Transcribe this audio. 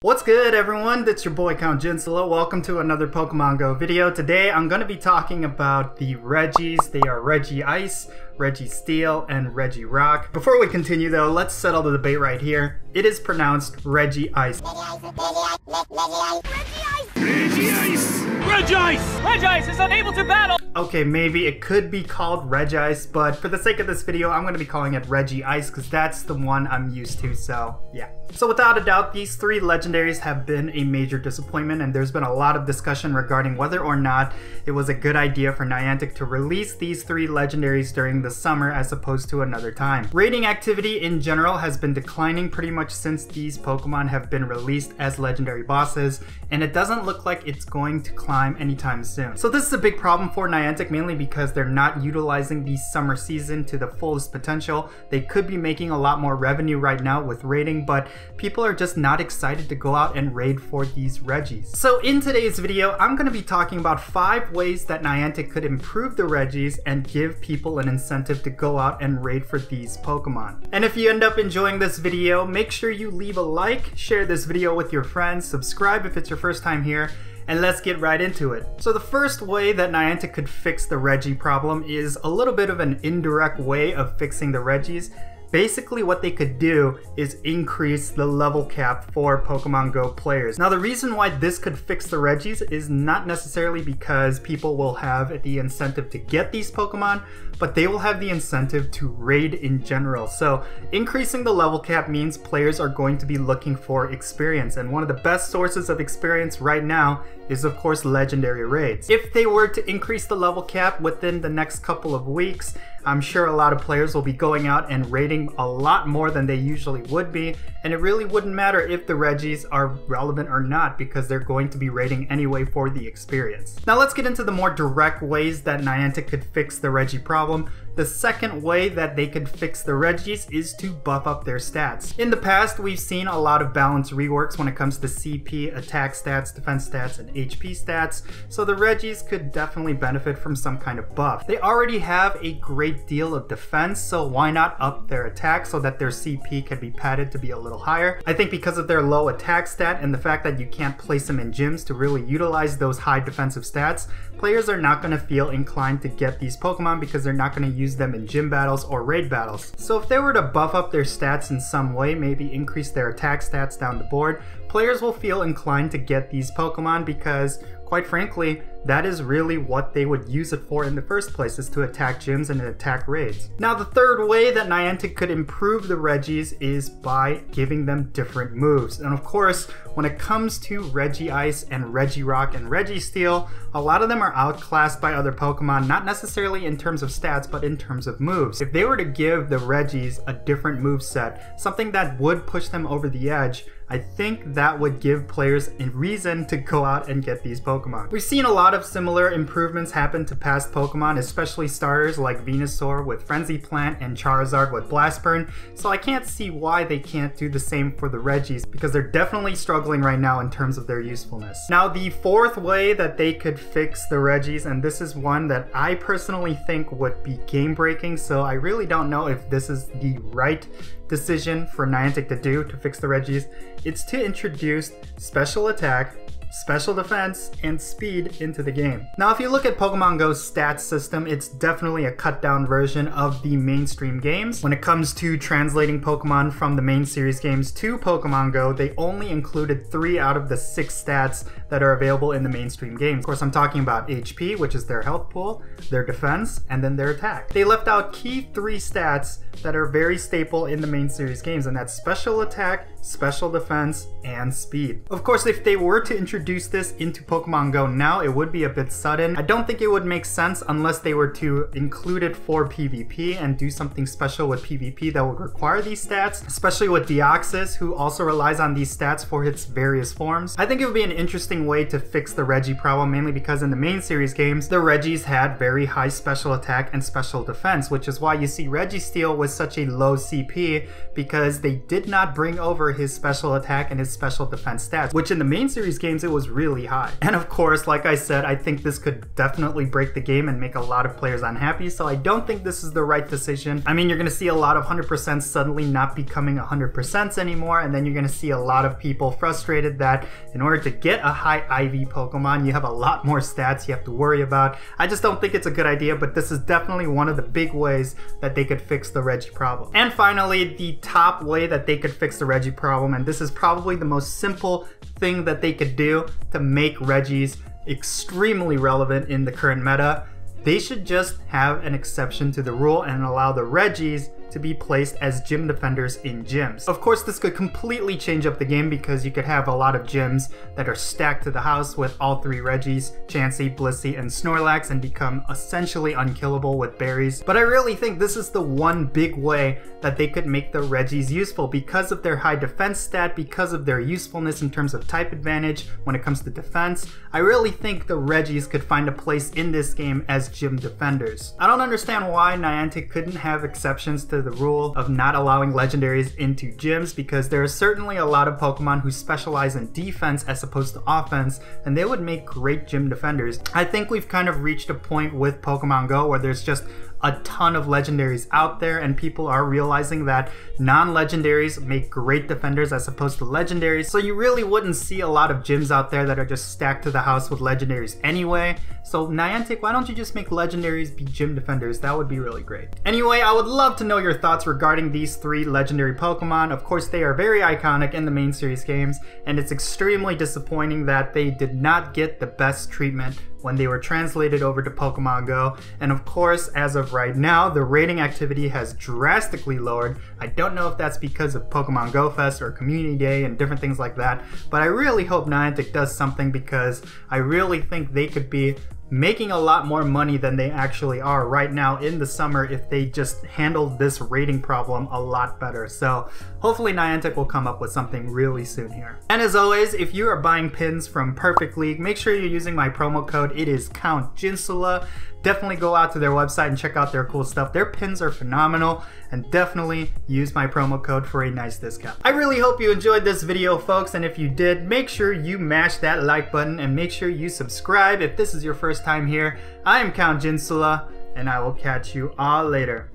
What's good, everyone? It's your boy Count Jinsolo. Welcome to another Pokemon Go video. Today I'm going to be talking about the Regis. They are Regice, Registeel, and Regirock. Before we continue though, let's settle the debate right here. It is pronounced Regice. Regice is unable to battle! Okay, maybe it could be called Regice, but for the sake of this video, I'm going to be calling it Regice because that's the one I'm used to, so yeah. So without a doubt, these three legendaries have been a major disappointment, and there's been a lot of discussion regarding whether or not it was a good idea for Niantic to release these three legendaries during the summer as opposed to another time. Raiding activity in general has been declining pretty much since these Pokemon have been released as legendary bosses, and it doesn't look like it's going to climb anytime soon. So this is a big problem for Niantic, mainly because they're not utilizing the summer season to the fullest potential. They could be making a lot more revenue right now with raiding, but people are just not excited to go out and raid for these Regis. So in today's video, I'm going to be talking about 5 ways that Niantic could improve the Regis and give people an incentive to go out and raid for these Pokemon. And if you end up enjoying this video, make sure you leave a like, share this video with your friends, subscribe if it's your first time here, and let's get right into it. So the first way that Niantic could fix the Regi problem is a little bit of an indirect way of fixing the Regis. Basically what they could do is increase the level cap for Pokemon Go players. Now the reason why this could fix the Regis is not necessarily because people will have the incentive to get these Pokemon, but they will have the incentive to raid in general. So increasing the level cap means players are going to be looking for experience, and one of the best sources of experience right now is of course legendary raids. If they were to increase the level cap within the next couple of weeks, I'm sure a lot of players will be going out and raiding a lot more than they usually would be, and it really wouldn't matter if the Regis are relevant or not because they're going to be raiding anyway for the experience. Now let's get into the more direct ways that Niantic could fix the Regi problem. The second way that they could fix the Regis is to buff up their stats. In the past, we've seen a lot of balance reworks when it comes to CP, attack stats, defense stats, and HP stats, so the Regis could definitely benefit from some kind of buff. They already have a great deal of defense, so why not up their attack so that their CP can be padded to be a little higher? I think because of their low attack stat and the fact that you can't place them in gyms to really utilize those high defensive stats, players are not going to feel inclined to get these Pokemon because they're not going to use them in gym battles or raid battles. So if they were to buff up their stats in some way, maybe increase their attack stats down the board, players will feel inclined to get these Pokemon because, quite frankly, that is really what they would use it for in the first place, is to attack gyms and attack raids. Now the third way that Niantic could improve the Regis is by giving them different moves. And of course, when it comes to Regice and Regirock and Registeel, a lot of them are outclassed by other Pokemon, not necessarily in terms of stats, but in terms of moves. If they were to give the Regis a different moveset, something that would push them over the edge, I think that would give players a reason to go out and get these Pokemon. We've seen a lot of similar improvements happen to past Pokemon, especially starters like Venusaur with Frenzy Plant and Charizard with Blast Burn, so I can't see why they can't do the same for the Regis because they're definitely struggling right now in terms of their usefulness. Now the fourth way that they could fix the Regis, and this is one that I personally think would be game breaking, so I really don't know if this is the right decision for Niantic to do to fix the Regis. It's to introduce special attack, special defense, and speed into the game. Now if you look at Pokemon Go's stats system, it's definitely a cut down version of the mainstream games. When it comes to translating Pokemon from the main series games to Pokemon Go, they only included 3 out of the 6 stats that are available in the mainstream games. Of course, I'm talking about HP, which is their health pool, their defense, and then their attack. They left out key 3 stats that are very staple in the main series games, and that's special attack, special defense, and speed. Of course, if they were to introduce this into Pokemon Go now, it would be a bit sudden. I don't think it would make sense unless they were to include it for PvP and do something special with PvP that would require these stats, especially with Deoxys, who also relies on these stats for its various forms. I think it would be an interesting way to fix the Regi problem, mainly because in the main series games, the Regis had very high special attack and special defense, which is why you see Registeel with such a low CP, because they did not bring over his special attack and his special defense stats, which in the main series games, it it was really high. And of course, like I said, I think this could definitely break the game and make a lot of players unhappy, so I don't think this is the right decision. I mean, you're gonna see a lot of 100% suddenly not becoming 100% anymore, and then you're gonna see a lot of people frustrated that in order to get a high IV Pokemon, you have a lot more stats you have to worry about. I just don't think it's a good idea, but this is definitely one of the big ways that they could fix the Regi problem. And finally, the top way that they could fix the Regi problem, and this is probably the most simple thing that they could do to make Regis extremely relevant in the current meta, they should just have an exception to the rule and allow the Regis to be placed as gym defenders in gyms. Of course, this could completely change up the game because you could have a lot of gyms that are stacked to the house with all three Regis, Chansey, Blissey, and Snorlax, and become essentially unkillable with berries. But I really think this is the one big way that they could make the Regis useful because of their high defense stat, because of their usefulness in terms of type advantage when it comes to defense. I really think the Regis could find a place in this game as gym defenders. I don't understand why Niantic couldn't have exceptions to the rule of not allowing legendaries into gyms, because there are certainly a lot of Pokemon who specialize in defense as opposed to offense, and they would make great gym defenders. I think we've kind of reached a point with Pokemon GO where there's just a ton of legendaries out there, and people are realizing that non-legendaries make great defenders as opposed to legendaries, so you really wouldn't see a lot of gyms out there that are just stacked to the house with legendaries anyway. So Niantic, why don't you just make legendaries be gym defenders? That would be really great. Anyway, I would love to know your thoughts regarding these three legendary Pokemon. Of course, they are very iconic in the main series games, and it's extremely disappointing that they did not get the best treatment when they were translated over to Pokemon GO. And of course, as of right now, the rating activity has drastically lowered. I don't know if that's because of Pokemon GO Fest or Community Day and different things like that, but I really hope Niantic does something, because I really think they could be making a lot more money than they actually are right now in the summer if they just handled this rating problem a lot better. So hopefully Niantic will come up with something really soon here. And as always, if you are buying pins from Perfect League, make sure you're using my promo code. It is Count Jinsula. Definitely go out to their website and check out their cool stuff. Their pins are phenomenal, and definitely use my promo code for a nice discount. I really hope you enjoyed this video, folks, and if you did, make sure you mash that like button and make sure you subscribe if this is your first time here. I am Count Jinsula, and I will catch you all later.